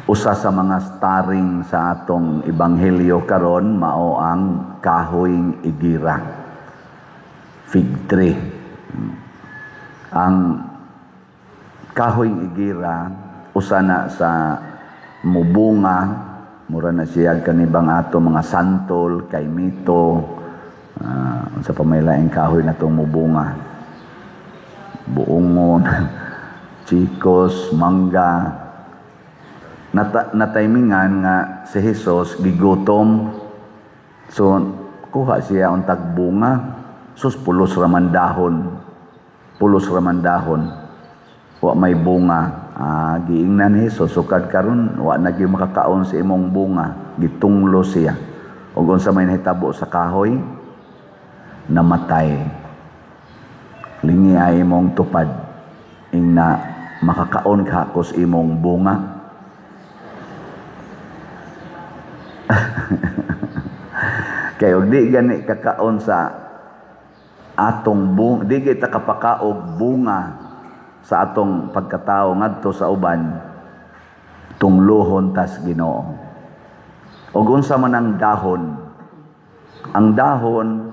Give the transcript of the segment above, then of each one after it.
Usa sa mga starring sa atong ebanghelyo karon mao ang kahoyng igira, fig tree. Ang kahoyng igira usa na sa mubunga, mura na siya kanibang ato mga santol kay mito, sa pamailaing kahoy na itong mubunga, buongon, chikos, mangga. Nataymingan nga si Jesus gigutom, so kuha siya ang tagbunga, sus pulos raman dahon, wa may bunga. Giingnan ni Jesus, sukad karon wa na gyud makakaon sa imong bunga, gitunglo siya. Ug unsa may nahitabo sa kahoy, namatay. Lingi ay imong tupad ingna makakaon ka kus imong bunga. Kay og di gani kakaon sa atong bunga, di kita kapakaog bunga sa atong pagkatao ngadto sa uban, tunglohon tas Ginoo. Og unsa man ang dahon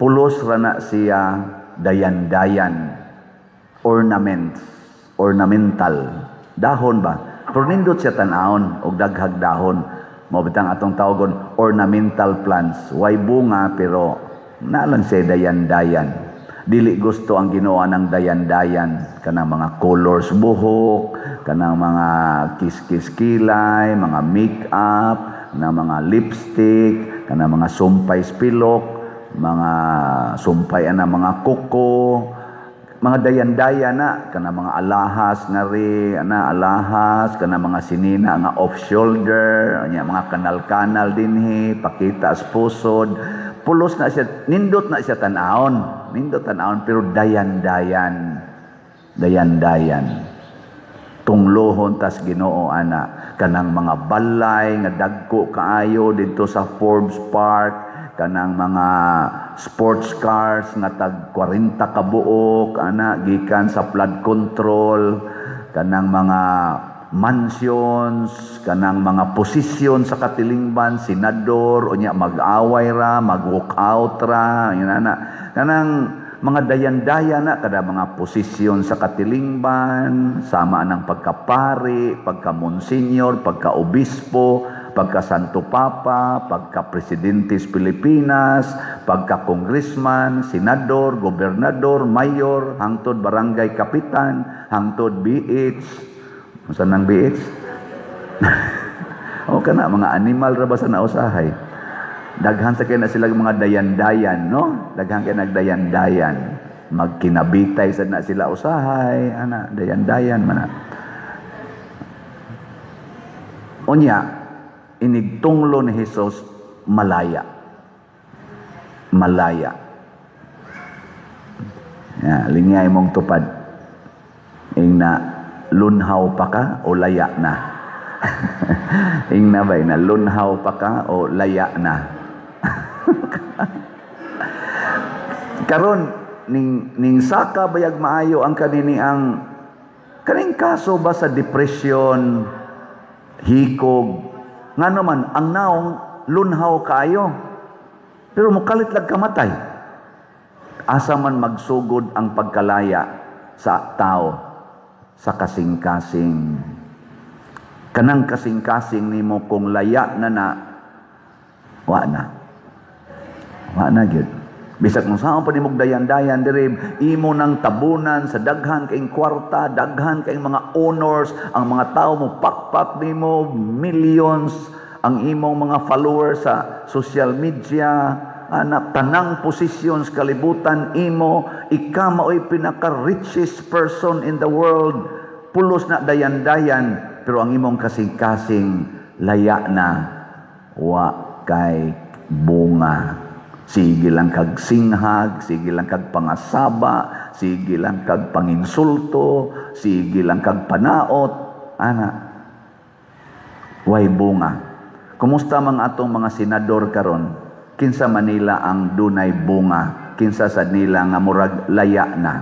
pulos ra na siya dayan-dayan, ornamental dahon ba, pero nindot siya tan-awon og daghag dahon. Mao bitang atong tawagon ornamental plants, way bunga pero nalang siya dayan-dayan. Dili gusto ang Ginoo ng dayan-dayan, kanang mga colors buhok, kanang mga kiss-kiss kilay, mga make-up, na mga lipstick, kanang mga sumpay spilok, mga sumpay ana mga kuko, mga dayan-dayan na, kanang mga alahas nga ri, alahas, kanang mga sinina nga off-shoulder, mga kanal-kanal dinhi, pakita as pusod. Pulos na siya, nindot na siya tan-awon, pero dayan-dayan. Tunglohon tas Ginoo ana, kanang mga balay nga dagko kaayo dito sa Forbes Park, kanang mga sports cars nga tag 40 ka buok ana gikan sa flood control, kanang mga mansions, kanang mga posisyon sa katilingban, senador, unya mag-away ra, mag-walk out ra, yun ana. Kanang mga dayan-dayan na, kada mga posisyon sa katilingban, sama ng pagkapari, pagka-monsenyor, pagka-obispo, pagka-santo papa, pagka-presidente sa Pilipinas, pagka-congressman, senador, gobernador, mayor, hangtod barangay kapitan, hangtod BH. Saan ang BH? O kana, mga animal ra ba sa nausahay? Daghan sa kaya na sila mga dayan-dayan, no? Daghan kaya nagdayan-dayan. Magkinabitay sa na sila usahay, dayan-dayan man. Unya, inigtunglo ni Jesus malaya. Lingay mong tupad. Ingna lunhaw pa ka o laya na? Ingna ba na lunhaw pa ka o laya na? Karon ning saka bayag maayo ang kaning kaso ba sa depression, hikog, ngano man ang naong lunhaw kaayo pero mukalit lag kamatay. Asa man magsugod ang pagkalaya sa tao? Sa kasing-kasing. Kanang kasing-kasing nimo kung laya na wa na gyud. Bisag kung saan pa nimog dayan-dayan diri, imo nang tabunan sa daghan kaing kwarta, daghan kaing mga honors, ang mga tao mo pakpak nimo, millions ang imong mga followers sa social media, tanang posisyon sa kalibutan imo, ika mao'y pinaka-richest person in the world, pulos na dayan-dayan, pero ang imong kasing-kasing laya na, wa kay bunga. Sige lang kag singhag, sige lang kag pangasaba, sige lang kag panginsulto, sige lang kag panaot, way bunga. Kumusta man atong mga senador karon? Kinsa Manila ang dunay bunga, kinsa sa nila nga murag laya na.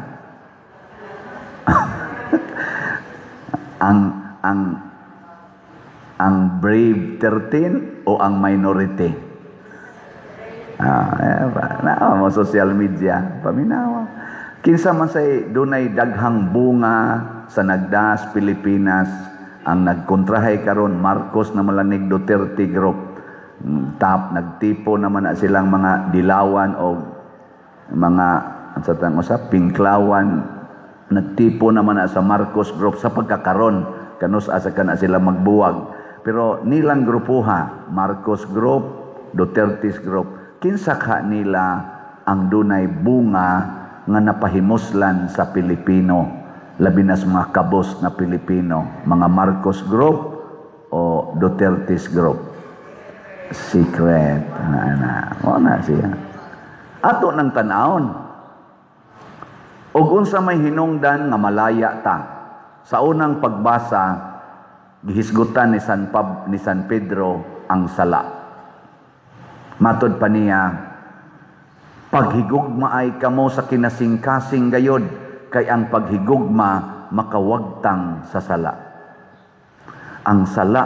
Ang brave 13 o ang minority? Mo social media, paminawa. Kinsa man say dunay daghang bunga sa nagdaas Pilipinas, ang nagkontrahay karon Marcos na malanig Duterte group. Nagtipo naman na silang mga dilawan o mga pinklawan, nagtipo naman na sa Marcos group sa pagkakaron kanus asa kana sila magbuwag. Pero nilang grupuha, Marcos group, Duterte's group, kinsa ka nila ang dunay bunga nga napahimuslan sa Pilipino, labi na sa mga kabos na Pilipino, mga Marcos group o Duterte's group? Secret na siya. Ato ng tanawon, ug unsa may hinungdan nga malaya ta. Sa unang pagbasa, gihisgutan ni San Pedro ang sala. Matod pa niya, paghigugma ay kamo sa kinasingkasing gayod, kay ang paghigugma makawagtang sa sala. Ang sala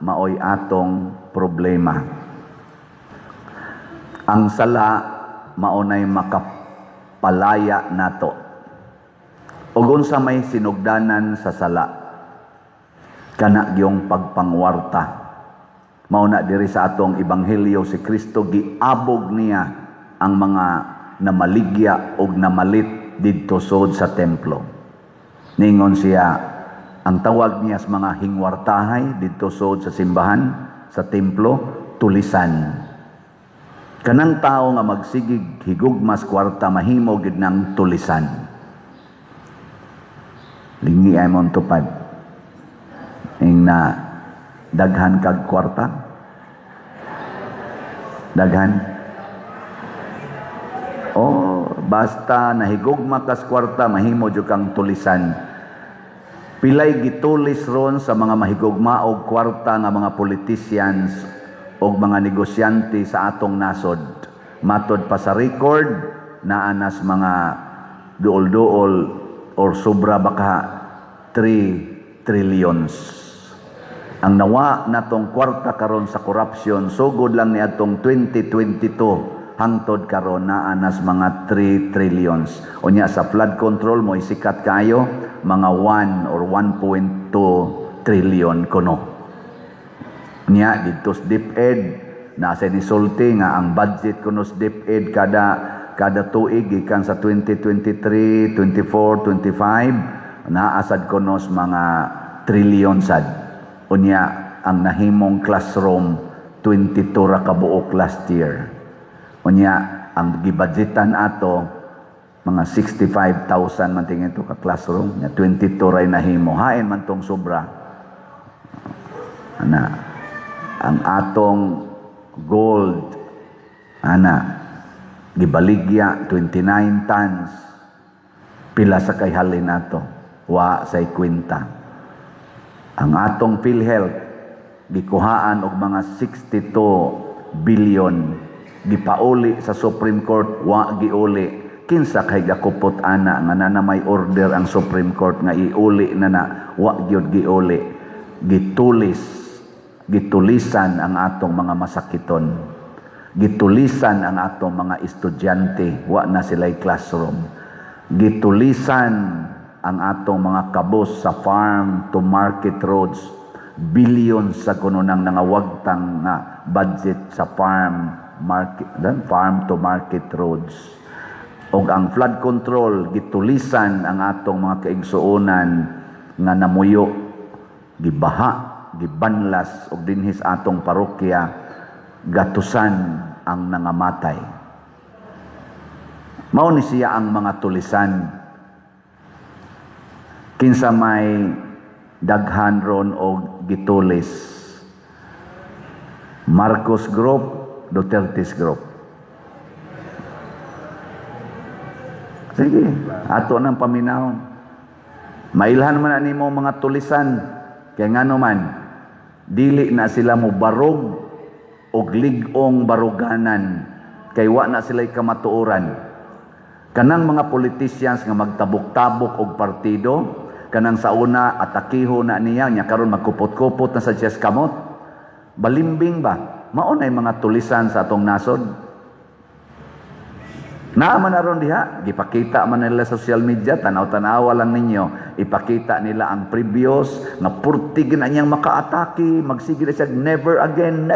maoy atong problema. Ang sala maunay makapalaya nato. Ug unsa may sinugdanan sa sala, kana gyung pagpangwarta. Mauna diri sa atong ebanghelyo, si Kristo giabog niya ang mga namaligya ug namalit didto sud sa templo. Ningon siya, ang tawag niya sa mga hingwartahay didto sud sa simbahan, sa templo, tulisan. Kanang tao nga magsigig higugmas kwarta mahimo gid nang tulisan. Lingi ay mong tupad. Ing na daghan kag kwarta. Daghan. Basta nahigugma kas kwarta mahimo jud kang tulisan. Pilay gitulis ron sa mga mahigugma og kwarta nga mga politicians og mga negosyante sa atong nasod. Matod pa sa record, naa nas mga duol-duol or sobra baka 3 trillions. Ang nawa natong kwarta karon sa corruption, sugod lang ni atong 2022 hangtod karon naa nas mga 3 trillions. Unya sa flood control mo isikat kayo, mga 1 or 1.2 trillion kuno. Nya dito sa DepEd nasa nisulti nga ang budget kuno sa DepEd kada tuig gikan sa 2023, 24, 25 naasad kuno mga trillion sad. Unya ang nahimong classroom 22 ra ka buok last year. Unya ang gibudgetan ato mga 65,000 man tingin to ka classroom, nya 22 ra nahimo. Hain man tong sobra. Ang atong gold gibaligya 29 tons. Pila sa kay halin nato? Wa say kwenta. Ang atong PhilHealth gikuhaan og mga 62 billion, gipauli sa Supreme Court, wa giuli. Kinsa kay gakupot ana nga na may order ang Supreme Court nga iuli na wa gyud giuli. Gitulisan ang atong mga masakiton. Gitulisan ang atong mga estudyante, wa na sila'y classroom. Gitulisan ang atong mga kabos sa farm to market roads. Billions sa kuno nang nangawagtang nga budget sa farm to market roads. Og ang flood control, gitulisan ang atong mga kaigsuonan nga namuyo, gibaha, gibanlas og dinhis atong parokya, gatusan ang nangamatay. Mao ni siya ang mga tulisan. Kinsa may daghan ron og gitulis. Marcos Group, Duterte's Group. Sige, ato nang paminahon. Mailhan man na nimo mga tulisan. Kaya nga naman, dili na sila mo barog og ligong baruganan. Kay wa na sila'y kamatuoran. Kanang mga politicians nga magtabok-tabok og partido, kanang sa una atakiho na niya karon magkupot-kupot na sa chest kamot. Balimbing ba? Mao nay mga tulisan sa atong nasod. Naaman aron diha, gipakita man nila sa social media, tanaw-tanawa lang ninyo, ipakita nila ang previous nga purtig na niyang makaatake, magsige na siya never again,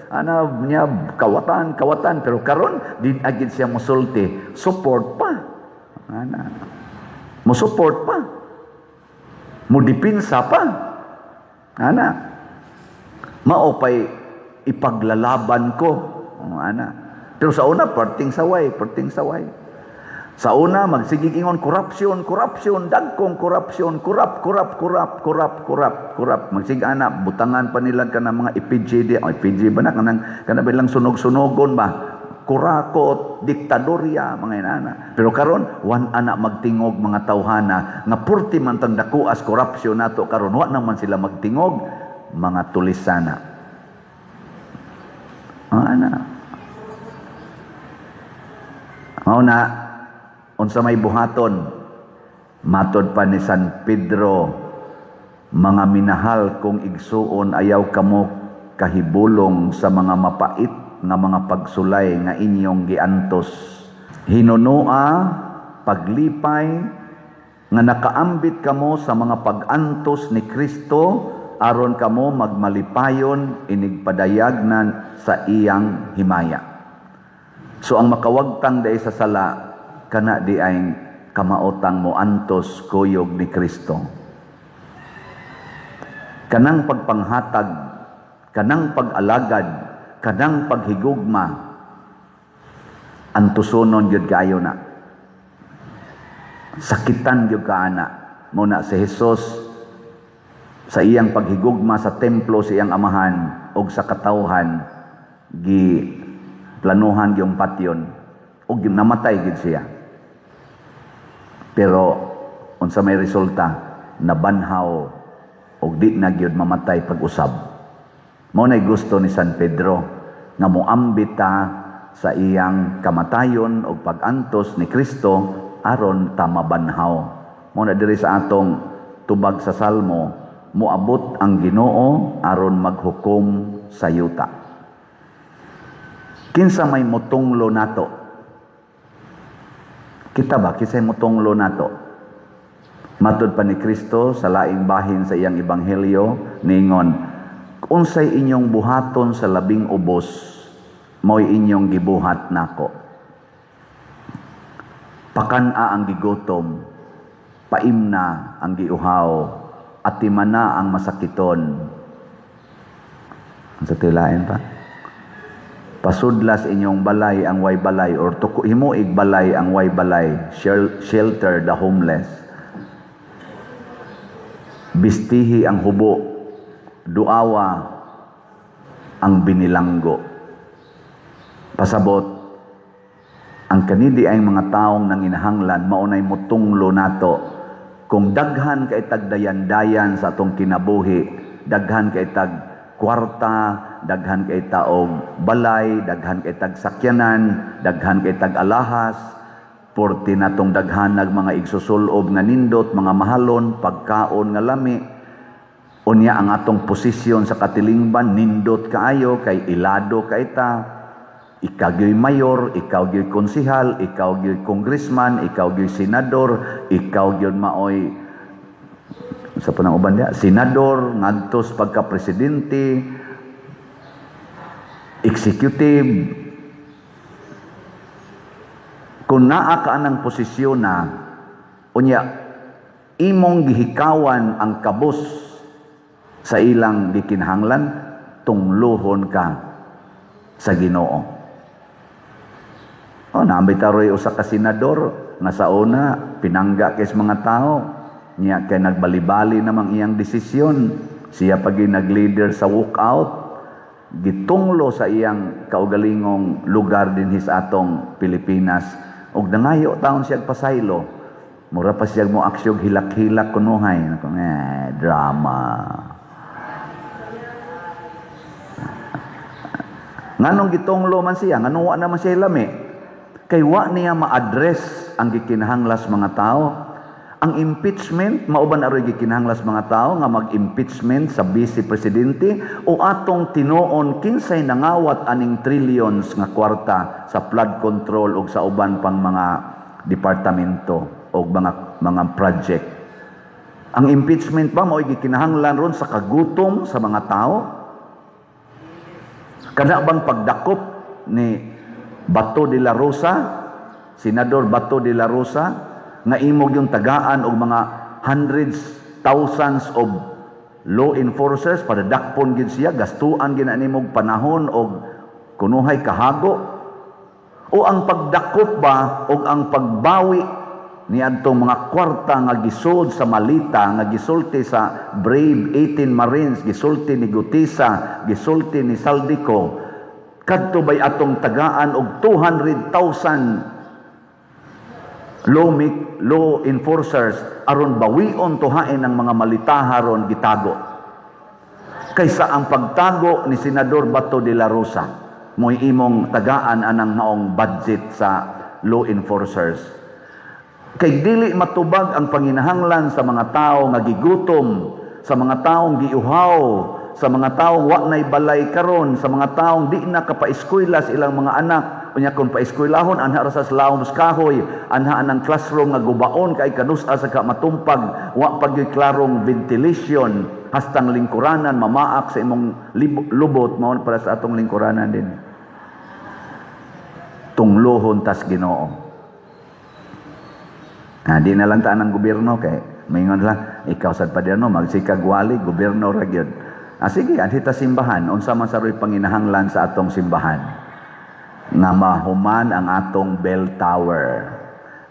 ana niya kawatan, pero karon di agid siya mosulti, support pa. Ana. Mo support pa. Mo dipinsa pa. Ana. Mao pay ipaglalaban ko. Ana. Pero sa una, perting saway. Sa una, magsigig ingon, corruption, dagkong corruption, corrupt. Magsig ana, butangan pa nila ka ng mga EPGD, EPG ba na, kanang bilang sunog-sunogon ba, kurakot, diktadorya, mga inana. Pero karon, wan ana magtingog mga tawhana, nga purti man tang dakuas corruption nato karon, wa naman sila magtingog, mga tulisana. Ana. Mauna, unsa may buhaton, matod pa ni San Pedro, mga minahal kong igsuon, ayaw kamo kahibulong sa mga mapait nga mga pagsulay nga inyong giantos. Hinunua, paglipay, nga nakaambit kamo sa mga pagantos ni Kristo, aron kamo magmalipayon inigpadayagnan sa iyang himaya. So ang makawagtang day sa sala, kana di ay kamaotang mo antos kuyog ni Kristo. Kanang pagpanghatag, kanang pag-alagad, kanang paghigugma, antusonon yun kayo na. Sakitan yun ka ana. Muna si Jesus, sa iyang paghigugma sa templo sa iyang amahan, o sa katawhan, planuhan yung patyon o namatay gid siya. Pero unsa may resulta, nabanhaw o di na gyud mamatay pag-usab. Mao nay gusto ni San Pedro nga moambit ta sa iyang kamatayon o pag-antos ni Kristo aron ta mabanhaw. Mao na diri sa atong tubag sa Salmo, moabot ang Ginoo aron maghukom sa yuta. Kinsa may mutunglo nato? Kita ba? Kinsa may mutunglo nato? Matod pa ni Kristo sa laing bahin sa iyang ebanghelyo, ningon, unsay inyong buhaton sa labing ubos, mo'y inyong gibuhat nako. Pakana ang gigutom, paimna ang giuhaw, at timana ang masakiton. Ang sa tilain pa? Pasudlas inyong balay ang way balay, or himuig balay ang way balay, shelter the homeless. Bistihi ang hubo, duawa ang binilanggo. Pasabot, ang kanidi ay mga taong nanginahanglan, maunay mutunglo nato. Kung daghan kay tagdayan-dayan sa atong kinabuhi, daghan kay tag kwarta, daghan kay taog balay, daghan kay tag sakyanan, daghan kay tag alahas, porti natong daghan nag mga igsusulob nga nindot, mga mahalon, pagkaon nga lami. Unya ang atong posisyon sa katilingban, nindot kaayo, kay ilado kay ta. Ikaw gyoy mayor, ikaw gyoy konsihal, ikaw gyoy congressman, ikaw gyoy senador, ikaw gyoy maoy sa punang uban dia, senador, ngadtos pagka-presidente, executive. Kung naa ka anang posisyon na, unya, imong gihikawan ang kabus sa ilang gikinahanglan, tunglohon ka sa Ginoo. Naambay taroy usa ka senador, nga sa una, pinangga kay mga tao, niya kay nagbali-bali namang iyang desisyon. Siya pagi nag-leader sa walkout, gitunglo sa iyang kaugalingong lugar din his atong Pilipinas. Og nangayo taon siya pasaylo. Mura pa siya mo aksyog hilak-hilak kunuhay. Drama. Nganong gitunglo man siya, nganong wa naman siya lami. Kay wa niya ma-address ang gikinahanglas mga tao. ang impeachment mauban aroy gikinahanglas mga tao nga mag-impeachment sa vice presidente o atong tinuon kinsay nangawat aning trillions nga kwarta sa flood control ug sa uban pang mga departamento o mga project. Ang impeachment ba mao gikinahanglan ron sa kagutom sa mga tao? Kana bang pagdakop ni Bato de la Rosa, Senador Bato de la Rosa, nga imog yung tagaan og mga hundreds, thousands of law enforcers para dakpon gid siya, gastuan gid nimog panahon og kunuhay kahago? O ang pagdakop ba og ang pagbawi niadtong mga kwarta nga gisud sa malita, nga gisulti sa Brave 18 Marines, gisulti ni Gutisa, gisulti ni Saldico, kadto bay atong tagaan og 200,000 law enforcers aron bawion tuhain ang mga malitaharon gitago kaysa ang pagtago ni Senador Bato de la Rosa mo'y imong tagaan anang maong budget sa law enforcers. Kay dili matubag ang panginahanglan sa mga tao nga gigutom, sa mga taong giuhaw, sa mga taong wa nay balay karon, sa mga taong di na kapaeskwela sa ilang mga anak. Unya kung paeskwelahon anha ra sa slawom kahoy, anha anang classroom nga gubaon kay kanusa sa matumpag, wa pagyoy klarong ventilation, hastang lingkuranan mamaak sa imong lubot mao para sa atong lingkuranan din. Tunglohon tas Ginoo. Di na lang taan ng gobyerno kay maingon lang ikaw sad pa diano magsikag wali gobyerno ra gyud. Sige adita simbahan unsa man saroy panginahanglan sa atong simbahan. Nga mahuman ang atong bell tower,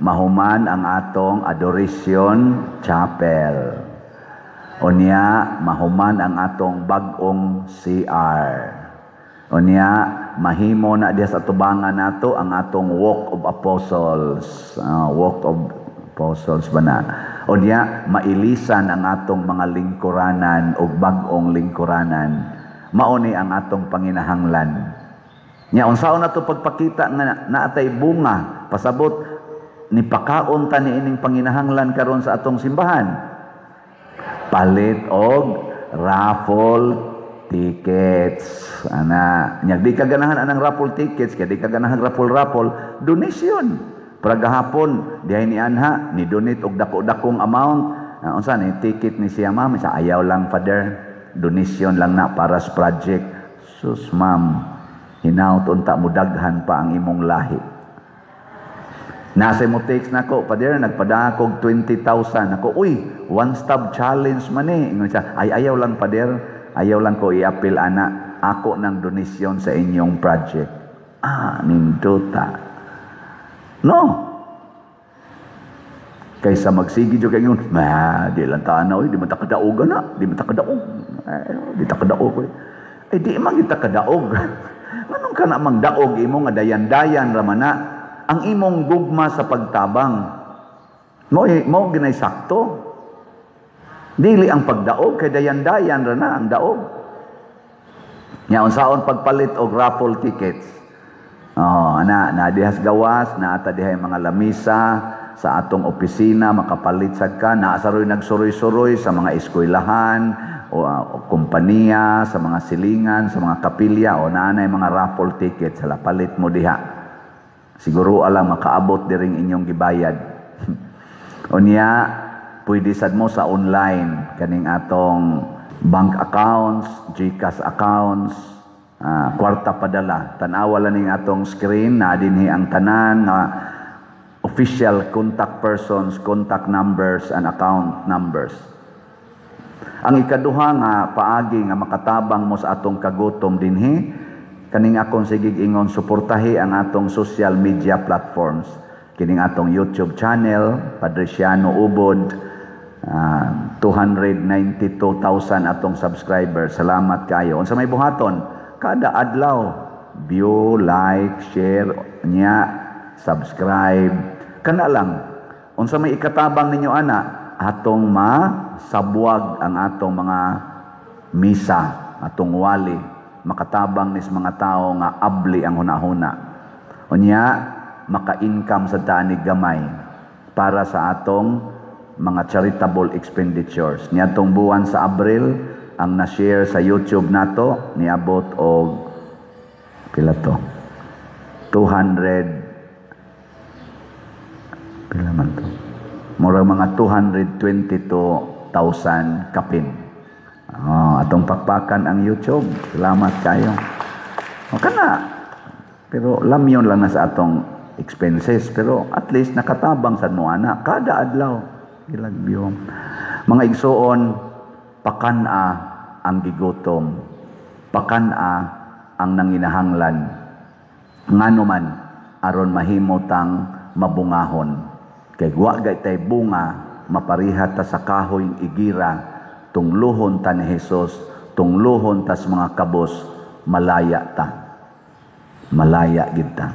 mahuman ang atong adoration chapel, unya mahuman ang atong bag-ong CR, unya mahimo na diha sa tubangan nato ang atong walk of apostles, ba na, unya mailisan ang atong mga lingkuranan o bag-ong lingkuranan. Mao ni ang atong panginahanglan. Nya unsaon nato pagpakita nga naatay bunga pasabot ni pakaon ta niining panginahanglan karon sa atong simbahan? Palit og raffle tickets. Nya di ka ganahan anang raffle tickets, kay di ka ganahan raffle donation. Para gahapon dihay ni anha ni donate og dako-dakong amount. Unsa ni ticket ni siya ma'am, sa ayaw lang father, donation lang na para sa project. Sus ma'am, hinaut unta mo daghan pa ang imong lahi. Nasa mo text nako, Father, nagpadakog 20,000. Ako, one stop challenge man ingon siya, ayaw lang Father, ayaw lang ko i-appeal ana, ako ng donasyon sa inyong project. Nindota. No. Kaysa magsigi jud kay ngon, di lang tanaw, di man ta kadaog na, di man ta kadaog. Di ta kadaog. Di man kita kadaog. Nganong ka na magdaog imo nga dayan-dayan ramana ang imong gugma sa pagtabang. Mo ginay sakto. Dili ang pagdaog kay dayan-dayan ra na ang daog. Nya unsaon pagpalit og raffle tickets? Na dihas gawas, na ata dihay mga lamisa sa atong opisina makapalit sad ka, na asaroy nagsuroy-suroy sa mga eskwelahan o kompanya, sa mga silingan, sa mga kapilya o naanay mga raffle tickets, hala palit mo diha. Siguro alang makaabot diring inyong gibayad. Unya, pwede sad mo sa online kaning atong bank accounts, GCash accounts, kwarta padala. Tanawa lang ning atong screen na dinhi ang tanan na official contact persons, contact numbers and account numbers. Ang ikaduha nga paagi nga makatabang mo sa atong kagutom dinhi, kaning akong sigig ingon suportahi ang atong social media platforms. Kining atong YouTube channel, Padresiano Ubod, 292,000 atong subscribers. Salamat kayo. Unsa may buhaton? Kada adlaw, view, like, share nya, subscribe. Kana lang. Unsa may ikatabang ninyo ana? Atong masabwag ang atong mga misa, atong wali, makatabang nis mga tao nga abli ang hunahuna. Unya, maka-income sa tanig gamay para sa atong mga charitable expenditures. Niadtong buwan sa Abril, ang na-share sa YouTube nato niabot og pila to? 200 pila man to? Murag mga 222,000 kapin. Atong pakpakan ang YouTube. Salamat kayo. Kana. Pero lamyon lang na sa atong expenses. Pero at least nakatabang sa nuana. Kada adlaw. Gilagbiyo. Mga igsoon, pakana ang gigutom. Pakana ang nanginahanglan. Nganuman, aron mahimotang mabungahon. Kay wagay tay bunga, maparihat ta sa kahoy igira, tungluhon ta ni Hesus, tungluhon ta sa mga kabos, malaya ta. Malaya gid ta.